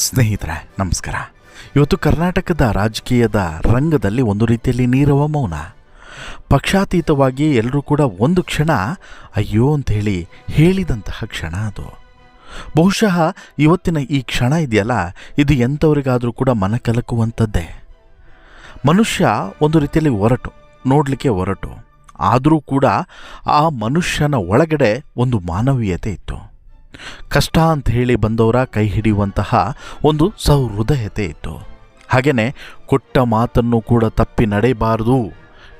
ಸ್ನೇಹಿತರೆ ನಮಸ್ಕಾರ. ಇವತ್ತು ಕರ್ನಾಟಕದ ರಾಜಕೀಯದ ರಂಗದಲ್ಲಿ ಒಂದು ರೀತಿಯಲ್ಲಿ ನೀರವ ಮೌನ. ಪಕ್ಷಾತೀತವಾಗಿ ಎಲ್ಲರೂ ಕೂಡ ಒಂದು ಕ್ಷಣ ಅಯ್ಯೋ ಅಂಥೇಳಿ ಹೇಳಿದಂತಹ ಕ್ಷಣ ಅದು. ಬಹುಶಃ ಇವತ್ತಿನ ಈ ಕ್ಷಣ ಇದೆಯಲ್ಲ, ಇದು ಎಂಥವರಿಗಾದರೂ ಕೂಡ ಮನ ಕಲಕುವಂಥದ್ದೇ. ಮನುಷ್ಯ ಒಂದು ರೀತಿಯಲ್ಲಿ ನೋಡಲಿಕ್ಕೆ ಹೊರಟು, ಆದರೂ ಕೂಡ ಆ ಮನುಷ್ಯನ ಒಳಗಡೆ ಒಂದು ಮಾನವೀಯತೆ ಇತ್ತು. ಕಷ್ಟ ಅಂತ ಹೇಳಿ ಬಂದವರ ಕೈ ಹಿಡಿಯುವಂತಹ ಒಂದು ಸಹೃದಯತೆ ಇತ್ತು. ಹಾಗೆಯೇ ಕೊಟ್ಟ ಮಾತನ್ನು ಕೂಡ ತಪ್ಪಿ ನಡೆಯಬಾರದು,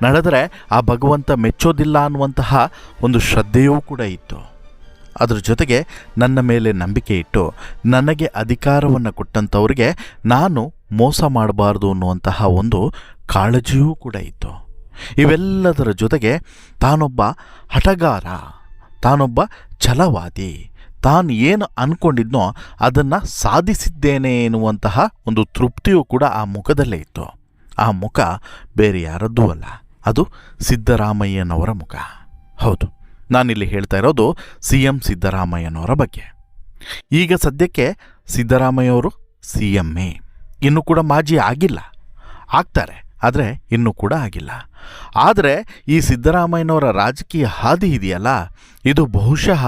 ನಡೆದರೆ ಆ ಭಗವಂತ ಮೆಚ್ಚೋದಿಲ್ಲ ಅನ್ನುವಂತಹ ಒಂದು ಶ್ರದ್ಧೆಯೂ ಕೂಡ ಇತ್ತು. ಅದರ ಜೊತೆಗೆ ನನ್ನ ಮೇಲೆ ನಂಬಿಕೆ ಇಟ್ಟು ನನಗೆ ಅಧಿಕಾರವನ್ನು ಕೊಟ್ಟಂಥವ್ರಿಗೆ ನಾನು ಮೋಸ ಮಾಡಬಾರ್ದು ಅನ್ನುವಂತಹ ಒಂದು ಕಾಳಜಿಯೂ ಕೂಡ ಇತ್ತು. ಇವೆಲ್ಲದರ ಜೊತೆಗೆ ತಾನೊಬ್ಬ ಹಠಗಾರ, ತಾನೊಬ್ಬ ಛಲವಾದಿ, ತಾನು ಏನು ಅಂದ್ಕೊಂಡಿದ್ನೋ ಅದನ್ನು ಸಾಧಿಸಿದ್ದೇನೆ ಎನ್ನುವಂತಹ ಒಂದು ತೃಪ್ತಿಯೂ ಕೂಡ ಆ ಮುಖದಲ್ಲೇ ಇತ್ತು. ಆ ಮುಖ ಬೇರೆ ಯಾರದ್ದೂ ಅಲ್ಲ, ಅದು ಸಿದ್ದರಾಮಯ್ಯನವರ ಮುಖ. ಹೌದು, ನಾನಿಲ್ಲಿ ಹೇಳ್ತಾ ಇರೋದು CM ಸಿದ್ದರಾಮಯ್ಯನವರ ಬಗ್ಗೆ. ಈಗ ಸದ್ಯಕ್ಕೆ ಸಿದ್ದರಾಮಯ್ಯವರು CMఏ, ಇನ್ನೂ ಕೂಡ ಮಾಜಿ ಆಗಿಲ್ಲ, ಆಗ್ತಾರೆ, ಆದರೆ ಇನ್ನೂ ಕೂಡ ಆಗಿಲ್ಲ. ಆದರೆ ಈ ಸಿದ್ದರಾಮಯ್ಯನವರ ರಾಜಕೀಯ ಹಾದಿ ಇದೆಯಲ್ಲ, ಇದು ಬಹುಶಃ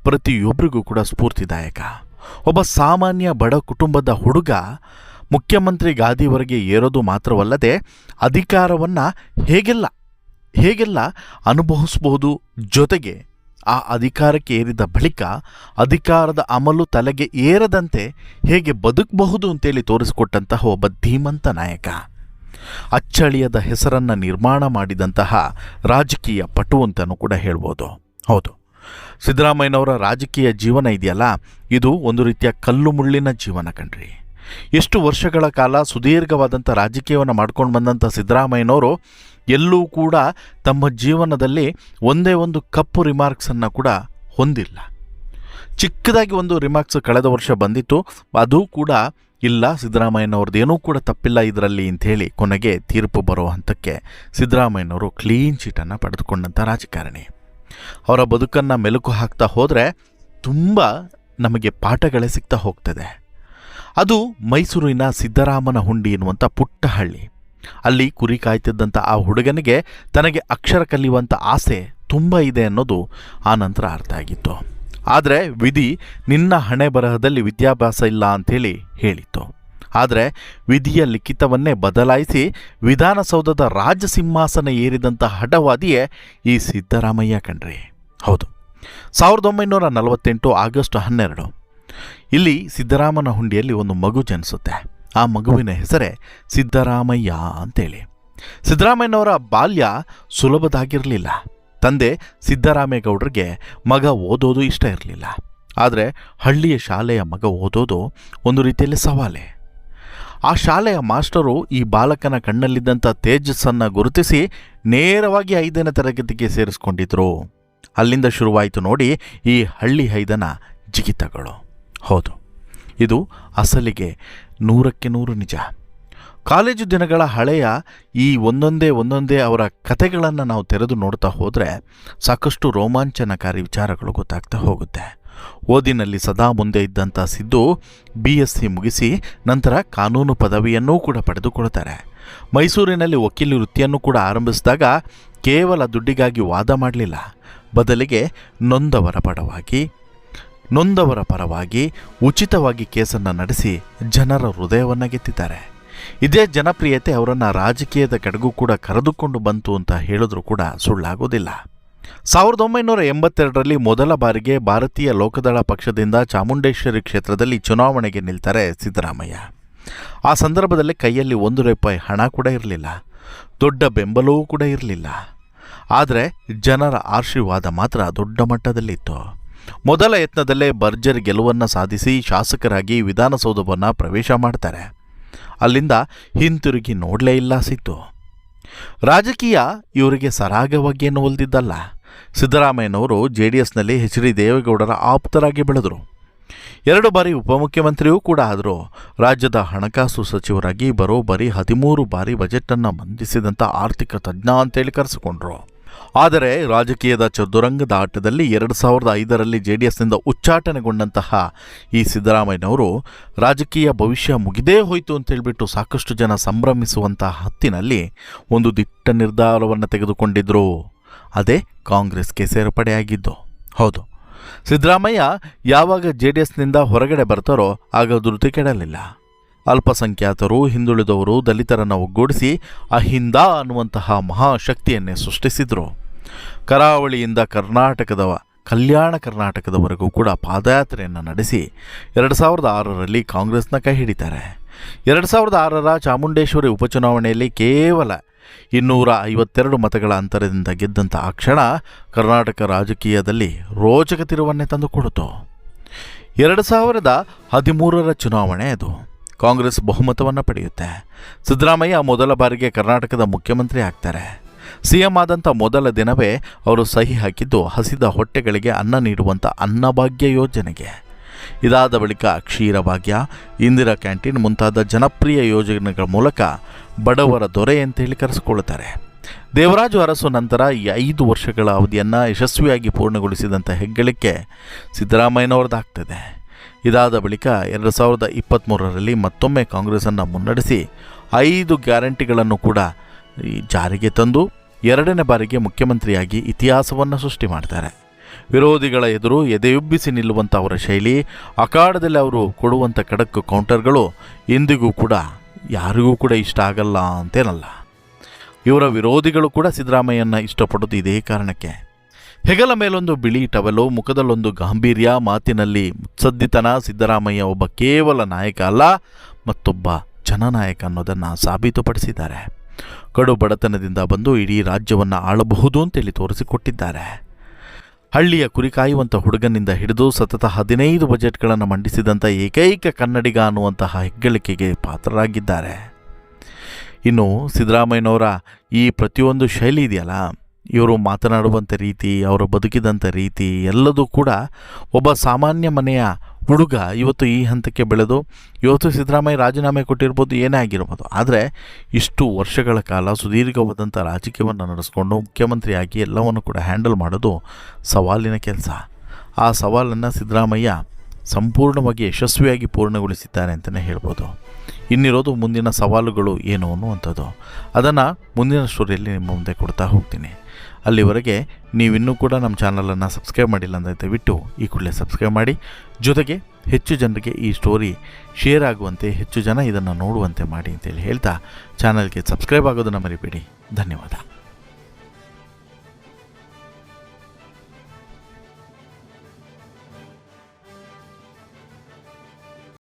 ಪ್ರತಿಯೊಬ್ಬರಿಗೂ ಕೂಡ ಸ್ಫೂರ್ತಿದಾಯಕ. ಒಬ್ಬ ಸಾಮಾನ್ಯ ಬಡ ಕುಟುಂಬದ ಹುಡುಗ ಮುಖ್ಯಮಂತ್ರಿ ಗಾದಿವರೆಗೆ ಏರೋದು ಮಾತ್ರವಲ್ಲದೆ ಅಧಿಕಾರವನ್ನು ಹೇಗೆಲ್ಲ ಅನುಭವಿಸಬಹುದು, ಜೊತೆಗೆ ಆ ಅಧಿಕಾರಕ್ಕೆ ಏರಿದ ಬಳಿಕ ಅಧಿಕಾರದ ಅಮಲು ತಲೆಗೆ ಏರದಂತೆ ಹೇಗೆ ಬದುಕಬಹುದು ಅಂತೇಳಿ ತೋರಿಸಿಕೊಟ್ಟಂತಹ ಒಬ್ಬ ಧೀಮಂತ ನಾಯಕ, ಅಚ್ಚಳಿಯದ ಹೆಸರನ್ನು ನಿರ್ಮಾಣ ಮಾಡಿದಂತಹ ರಾಜಕೀಯ ಪಟು ಅಂತಲೂ ಕೂಡ ಹೇಳ್ಬೋದು. ಹೌದು, ಸಿದ್ದರಾಮಯ್ಯನವರ ರಾಜಕೀಯ ಜೀವನ ಇದೆಯಲ್ಲ, ಇದು ಒಂದು ರೀತಿಯ ಕಲ್ಲು ಮುಳ್ಳಿನ ಜೀವನ ಕಣ್ರಿ. ಎಷ್ಟು ವರ್ಷಗಳ ಕಾಲ ಸುದೀರ್ಘವಾದಂಥ ರಾಜಕೀಯವನ್ನು ಮಾಡ್ಕೊಂಡು ಬಂದಂಥ ಸಿದ್ದರಾಮಯ್ಯನವರು ಎಲ್ಲೂ ಕೂಡ ತಮ್ಮ ಜೀವನದಲ್ಲಿ ಒಂದೇ ಒಂದು ಕಪ್ಪು ರಿಮಾರ್ಕ್ಸನ್ನು ಕೂಡ ಹೊಂದಿಲ್ಲ. ಚಿಕ್ಕದಾಗಿ ಒಂದು ರಿಮಾರ್ಕ್ಸ್ ಕಳೆದ ವರ್ಷ ಬಂದಿತ್ತು, ಅದು ಕೂಡ ಇಲ್ಲ, ಸಿದ್ದರಾಮಯ್ಯನವ್ರದ್ದೇನೂ ಕೂಡ ತಪ್ಪಿಲ್ಲ ಇದರಲ್ಲಿ ಅಂಥೇಳಿ ಕೊನೆಗೆ ತೀರ್ಪು ಬರೋ ಹಂತಕ್ಕೆ ಸಿದ್ದರಾಮಯ್ಯನವರು ಕ್ಲೀನ್ ಚೀಟನ್ನು ಪಡೆದುಕೊಂಡಂಥ ರಾಜಕಾರಣಿ. ಅವರ ಬದುಕನ್ನು ಮೆಲುಕು ಹಾಕ್ತಾ ಹೋದರೆ ತುಂಬ ನಮಗೆ ಪಾಠಗಳೇ ಸಿಗ್ತಾ ಹೋಗ್ತದೆ. ಅದು ಮೈಸೂರಿನ ಸಿದ್ದರಾಮನ ಹುಂಡಿ ಎನ್ನುವಂಥ ಪುಟ್ಟ ಹಳ್ಳಿ. ಅಲ್ಲಿ ಕುರಿ ಕಾಯ್ತಿದ್ದಂಥ ಆ ಹುಡುಗನಿಗೆ ತನಗೆ ಅಕ್ಷರ ಕಲಿಯುವಂಥ ಆಸೆ ತುಂಬ ಇದೆ ಅನ್ನೋದು ಆ ನಂತರ ಅರ್ಥ ಆಗಿತ್ತು. ಆದರೆ ವಿಧಿ ನಿನ್ನ ಹಣೆ ಬರಹದಲ್ಲಿ ವಿದ್ಯಾಭ್ಯಾಸ ಇಲ್ಲ ಅಂಥೇಳಿ ಹೇಳಿತ್ತು. ಆದರೆ ವಿಧಿಯ ಲಿಖಿತವನ್ನೇ ಬದಲಾಯಿಸಿ ವಿಧಾನಸೌಧದ ರಾಜಸಿಂಹಾಸನ ಏರಿದಂಥ ಹಠವಾದಿಯೇ ಈ ಸಿದ್ದರಾಮಯ್ಯ ಕಣ್ರಿ. ಹೌದು, 1948 ಆಗಸ್ಟ್ 12 ಇಲ್ಲಿ ಸಿದ್ದರಾಮನ ಹುಂಡಿಯಲ್ಲಿ ಒಂದು ಮಗು ಜನಿಸುತ್ತೆ. ಆ ಮಗುವಿನ ಹೆಸರೇ ಸಿದ್ದರಾಮಯ್ಯ ಅಂತೇಳಿ. ಸಿದ್ದರಾಮಯ್ಯನವರ ಬಾಲ್ಯ ಸುಲಭದಾಗಿರಲಿಲ್ಲ. ತಂದೆ ಸಿದ್ದರಾಮೇಗೌಡರಿಗೆ ಮಗ ಓದೋದು ಇಷ್ಟ ಇರಲಿಲ್ಲ. ಆದರೆ ಹಳ್ಳಿಯ ಶಾಲೆಯ ಮಗ ಓದೋದು ಒಂದು ರೀತಿಯಲ್ಲಿ ಸವಾಲೆ. ಆ ಶಾಲೆಯ ಮಾಸ್ಟರು ಈ ಬಾಲಕನ ಕಣ್ಣಲ್ಲಿದ್ದಂಥ ತೇಜಸ್ಸನ್ನು ಗುರುತಿಸಿ ನೇರವಾಗಿ 5ನೇ ತರಗತಿಗೆ ಸೇರಿಸ್ಕೊಂಡಿದ್ರು. ಅಲ್ಲಿಂದ ಶುರುವಾಯಿತು ನೋಡಿ ಈ ಹಳ್ಳಿ ಹೈದನ ಜಿಗಿತಗಳು. ಹೌದು, ಇದು ಅಸಲಿಗೆ 100ಕ್ಕೆ 100 ನಿಜ. ಕಾಲೇಜು ದಿನಗಳ ಹಳೆಯ ಈ ಒಂದೊಂದೇ ಅವರ ಕಥೆಗಳನ್ನು ನಾವು ತೆರೆದು ನೋಡ್ತಾ ಹೋದರೆ ಸಾಕಷ್ಟು ರೋಮಾಂಚನಕಾರಿ ವಿಚಾರಗಳು ಗೊತ್ತಾಗ್ತಾ ಹೋಗುತ್ತೆ. ಓದಿನಲ್ಲಿ ಸದಾ ಮುಂದೆ ಇದ್ದಂಥ ಸಿದ್ದು BSc ಮುಗಿಸಿ ನಂತರ ಕಾನೂನು ಪದವಿಯನ್ನೂ ಕೂಡ ಪಡೆದುಕೊಳ್ತಾರೆ. ಮೈಸೂರಿನಲ್ಲಿ ವಕೀಲಿ ವೃತ್ತಿಯನ್ನು ಕೂಡ ಆರಂಭಿಸಿದಾಗ ಕೇವಲ ದುಡ್ಡಿಗಾಗಿ ವಾದ ಮಾಡಲಿಲ್ಲ, ಬದಲಿಗೆ ನೊಂದವರ ಪರವಾಗಿ ಉಚಿತವಾಗಿ ಕೇಸನ್ನು ನಡೆಸಿ ಜನರ ಹೃದಯವನ್ನು ಗೆದ್ದಿದ್ದಾರೆ. ಇದೇ ಜನಪ್ರಿಯತೆ ಅವರನ್ನು ರಾಜಕೀಯದ ಕಡೆಗೂ ಕೂಡ ಕರೆದುಕೊಂಡು ಬಂತು ಅಂತ ಹೇಳಿದ್ರೂ ಕೂಡ ಸುಳ್ಳಾಗೋದಿಲ್ಲ. 1982ರಲ್ಲಿ ಮೊದಲ ಬಾರಿಗೆ ಭಾರತೀಯ ಲೋಕದಳ ಪಕ್ಷದಿಂದ ಚಾಮುಂಡೇಶ್ವರಿ ಕ್ಷೇತ್ರದಲ್ಲಿ ಚುನಾವಣೆಗೆ ನಿಲ್ತಾರೆ ಸಿದ್ದರಾಮಯ್ಯ. ಆ ಸಂದರ್ಭದಲ್ಲಿ ಕೈಯಲ್ಲಿ ₹1 ಹಣ ಕೂಡ ಇರಲಿಲ್ಲ, ದೊಡ್ಡ ಬೆಂಬಲವೂ ಕೂಡ ಇರಲಿಲ್ಲ. ಆದರೆ ಜನರ ಆಶೀರ್ವಾದ ಮಾತ್ರ ದೊಡ್ಡ ಮಟ್ಟದಲ್ಲಿತ್ತು. ಮೊದಲ ಯತ್ನದಲ್ಲೇ ಭರ್ಜರಿ ಗೆಲುವನ್ನು ಸಾಧಿಸಿ ಶಾಸಕರಾಗಿ ವಿಧಾನಸೌಧವನ್ನು ಪ್ರವೇಶ ಮಾಡ್ತಾರೆ. ಅಲ್ಲಿಂದ ಹಿಂತಿರುಗಿ ನೋಡಲೇ ಇಲ್ಲ ಸಿದ್ದು. ರಾಜಕೀಯ ಇವರಿಗೆ ಸರಾಗವಾಗಿಯನ್ನು ಒಲ್ದಿದ್ದಲ್ಲ. ಸಿದ್ದರಾಮಯ್ಯನವರು JDSನಲ್ಲಿ HD ದೇವೇಗೌಡರ ಆಪ್ತರಾಗಿ ಬೆಳೆದರು. 2 ಬಾರಿ ಉಪಮುಖ್ಯಮಂತ್ರಿಯೂ ಕೂಡ ಆದರು. ರಾಜ್ಯದ ಹಣಕಾಸು ಸಚಿವರಾಗಿ ಬರೋಬ್ಬರಿ 13 ಬಾರಿ ಬಜೆಟನ್ನು ಮಂಡಿಸಿದಂಥ ಆರ್ಥಿಕ ತಜ್ಞ ಅಂತೇಳಿ ಕರೆಸಿಕೊಂಡ್ರು. ಆದರೆ ರಾಜಕೀಯದ ಚದುರಂಗದ ಆಟದಲ್ಲಿ 2005ರಲ್ಲಿ JDSನಿಂದ ಉಚ್ಚಾಟನೆಗೊಂಡಂತಹ ಈ ಸಿದ್ದರಾಮಯ್ಯನವರು ರಾಜಕೀಯ ಭವಿಷ್ಯ ಮುಗಿದೇ ಹೋಯಿತು ಅಂತೇಳ್ಬಿಟ್ಟು ಸಾಕಷ್ಟು ಜನ ಸಂಭ್ರಮಿಸುವಂತಹ ಹೊತ್ತಿನಲ್ಲಿ ಒಂದು ದಿಟ್ಟ ನಿರ್ಧಾರವನ್ನು ತೆಗೆದುಕೊಂಡಿದ್ದರು. ಅದೇ ಕಾಂಗ್ರೆಸ್ಗೆ ಸೇರ್ಪಡೆಯಾಗಿದ್ದು. ಹೌದು, ಸಿದ್ದರಾಮಯ್ಯ ಯಾವಾಗ JDSನಿಂದ ಹೊರಗಡೆ ಬರ್ತಾರೋ ಆಗ ಧೃತಿ ಕೆಡಲಿಲ್ಲ. ಅಲ್ಪಸಂಖ್ಯಾತರು, ಹಿಂದುಳಿದವರು, ದಲಿತರನ್ನು ಒಗ್ಗೂಡಿಸಿ ಅಹಿಂದ ಅನ್ನುವಂತಹ ಮಹಾಶಕ್ತಿಯನ್ನೇ ಸೃಷ್ಟಿಸಿದರು. ಕರಾವಳಿಯಿಂದ ಕಲ್ಯಾಣ ಕರ್ನಾಟಕದವರೆಗೂ ಕೂಡ ಪಾದಯಾತ್ರೆಯನ್ನು ನಡೆಸಿ 2006ರಲ್ಲಿ ಕಾಂಗ್ರೆಸ್ನ ಕೈ ಹಿಡಿತಾರೆ. 2006ರ ಚಾಮುಂಡೇಶ್ವರಿ ಉಪಚುನಾವಣೆಯಲ್ಲಿ ಕೇವಲ 252 ಮತಗಳ ಅಂತರದಿಂದ ಗೆದ್ದಂಥ ಆ ಕ್ಷಣ ಕರ್ನಾಟಕ ರಾಜಕೀಯದಲ್ಲಿ ರೋಚಕ ತಿರುವನ್ನೇ ತಂದುಕೊಡಿತು. 2013ರ ಚುನಾವಣೆ ಅದು. ಕಾಂಗ್ರೆಸ್ ಬಹುಮತವನ್ನು ಪಡೆಯುತ್ತೆ. ಸಿದ್ದರಾಮಯ್ಯ ಮೊದಲ ಬಾರಿಗೆ ಕರ್ನಾಟಕದ ಮುಖ್ಯಮಂತ್ರಿ ಆಗ್ತಾರೆ. CM ಆದಂಥ ಮೊದಲ ದಿನವೇ ಅವರು ಸಹಿ ಹಾಕಿದ್ದು ಹಸಿದ ಹೊಟ್ಟೆಗಳಿಗೆ ಅನ್ನ ನೀಡುವಂಥ ಅನ್ನಭಾಗ್ಯ ಯೋಜನೆಗೆ. ಇದಾದ ಬಳಿಕ ಕ್ಷೀರಭಾಗ್ಯ, ಇಂದಿರಾ ಕ್ಯಾಂಟೀನ್ ಮುಂತಾದ ಜನಪ್ರಿಯ ಯೋಜನೆಗಳ ಮೂಲಕ ಬಡವರ ದೊರೆ ಅಂತೇಳಿ ಕರೆಸಿಕೊಳ್ಳುತ್ತಾರೆ. ದೇವರಾಜು ಅರಸು ನಂತರ ಈ 5 ವರ್ಷಗಳ ಅವಧಿಯನ್ನು ಯಶಸ್ವಿಯಾಗಿ ಪೂರ್ಣಗೊಳಿಸಿದಂಥ ಹೆಗ್ಗಳಿಕೆ ಸಿದ್ದರಾಮಯ್ಯನವ್ರದ್ದಾಗ್ತದೆ. ಇದಾದ ಬಳಿಕ 2023ರಲ್ಲಿ ಮತ್ತೊಮ್ಮೆ ಕಾಂಗ್ರೆಸ್ಸನ್ನು ಮುನ್ನಡೆಸಿ 5 ಗ್ಯಾರಂಟಿಗಳನ್ನು ಕೂಡ ಜಾರಿಗೆ ತಂದು 2ನೇ ಬಾರಿಗೆ ಮುಖ್ಯಮಂತ್ರಿಯಾಗಿ ಇತಿಹಾಸವನ್ನು ಸೃಷ್ಟಿ ಮಾಡ್ತಾರೆ. ವಿರೋಧಿಗಳ ಎದುರು ಎದೆಯುಬ್ಬಿಸಿ ನಿಲ್ಲುವಂಥ ಅವರ ಶೈಲಿ, ಅಖಾಡದಲ್ಲಿ ಅವರು ಕೊಡುವಂಥ ಖಡಕ್ ಕೌಂಟರ್ಗಳು ಇಂದಿಗೂ ಕೂಡ ಯಾರಿಗೂ ಕೂಡ ಇಷ್ಟ ಆಗಲ್ಲ ಅಂತೇನಲ್ಲ. ಇವರ ವಿರೋಧಿಗಳು ಕೂಡ ಸಿದ್ದರಾಮಯ್ಯನ ಇಷ್ಟಪಡೋದು ಇದೇ ಕಾರಣಕ್ಕೆ. ಹೆಗಲ ಮೇಲೊಂದು ಬಿಳಿ ಟವೆಲು, ಮುಖದಲ್ಲೊಂದು ಗಾಂಭೀರ್ಯ, ಮಾತಿನಲ್ಲಿ ಮುತ್ಸದ್ದಿತನ. ಸಿದ್ದರಾಮಯ್ಯ ಒಬ್ಬ ಕೇವಲ ನಾಯಕ ಅಲ್ಲ, ಮತ್ತೊಬ್ಬ ಜನನಾಯಕ ಅನ್ನೋದನ್ನು ಸಾಬೀತುಪಡಿಸಿದ್ದಾರೆ. ಕಡು ಬಡತನದಿಂದ ಬಂದು ಇಡೀ ರಾಜ್ಯವನ್ನು ಆಳಬಹುದು ಅಂತೇಳಿ ತೋರಿಸಿಕೊಟ್ಟಿದ್ದಾರೆ. ಹಳ್ಳಿಯ ಕುರಿ ಕಾಯುವಂಥ ಹುಡುಗನಿಂದ ಹಿಡಿದು ಸತತ 15 ಬಜೆಟ್ಗಳನ್ನು ಮಂಡಿಸಿದಂಥ ಏಕೈಕ ಕನ್ನಡಿಗ ಅನ್ನುವಂತಹ ಹೆಗ್ಗಳಿಕೆಗೆ ಪಾತ್ರರಾಗಿದ್ದಾರೆ. ಇನ್ನು ಸಿದ್ದರಾಮಯ್ಯನವರ ಈ ಪ್ರತಿಯೊಂದು ಶೈಲಿ ಇದೆಯಲ್ಲ, ಇವರು ಮಾತನಾಡುವಂಥ ರೀತಿ, ಅವರು ಬದುಕಿದಂಥ ರೀತಿ ಎಲ್ಲದೂ ಕೂಡ ಒಬ್ಬ ಸಾಮಾನ್ಯ ಮನೆಯ ಹುಡುಗ ಇವತ್ತು ಈ ಹಂತಕ್ಕೆ ಬೆಳೆದು ಇವತ್ತು ಸಿದ್ದರಾಮಯ್ಯ ರಾಜೀನಾಮೆ ಕೊಟ್ಟಿರ್ಬೋದು, ಏನೇ ಆಗಿರ್ಬೋದು. ಆದರೆ ಇಷ್ಟು ವರ್ಷಗಳ ಕಾಲ ಸುದೀರ್ಘವಾದಂಥ ರಾಜಕೀಯವನ್ನು ನಡೆಸ್ಕೊಂಡು ಮುಖ್ಯಮಂತ್ರಿಯಾಗಿ ಎಲ್ಲವನ್ನು ಕೂಡ ಹ್ಯಾಂಡಲ್ ಮಾಡೋದು ಸವಾಲಿನ ಕೆಲಸ. ಆ ಸವಾಲನ್ನು ಸಿದ್ದರಾಮಯ್ಯ ಸಂಪೂರ್ಣವಾಗಿ ಯಶಸ್ವಿಯಾಗಿ ಪೂರ್ಣಗೊಳಿಸಿದ್ದಾರೆ ಅಂತಲೇ ಹೇಳ್ಬೋದು. ಇನ್ನಿರೋದು ಮುಂದಿನ ಸವಾಲುಗಳು ಏನು ಅನ್ನುವಂಥದ್ದು. ಅದನ್ನು ಮುಂದಿನ ಸ್ಟೋರಿಯಲ್ಲಿ ನಿಮ್ಮ ಮುಂದೆ ಕೊಡ್ತಾ ಹೋಗ್ತೀನಿ. ಅಲ್ಲಿವರೆಗೆ ನೀವಿನ್ನೂ ಕೂಡ ನಮ್ಮ ಚಾನಲನ್ನು ಸಬ್ಸ್ಕ್ರೈಬ್ ಮಾಡಿಲ್ಲ ಅಂದರೆ ದಯವಿಟ್ಟು ಈ ಕೂಡಲೇ ಸಬ್ಸ್ಕ್ರೈಬ್ ಮಾಡಿ. ಜೊತೆಗೆ ಹೆಚ್ಚು ಜನರಿಗೆ ಈ ಸ್ಟೋರಿ ಶೇರ್ ಆಗುವಂತೆ, ಹೆಚ್ಚು ಜನ ಇದನ್ನು ನೋಡುವಂತೆ ಮಾಡಿ ಅಂತೇಳಿ ಹೇಳ್ತಾ ಚಾನಲ್ಗೆ ಸಬ್ಸ್ಕ್ರೈಬ್ ಆಗೋದನ್ನು ಮರಿಬೇಡಿ. ಧನ್ಯವಾದ.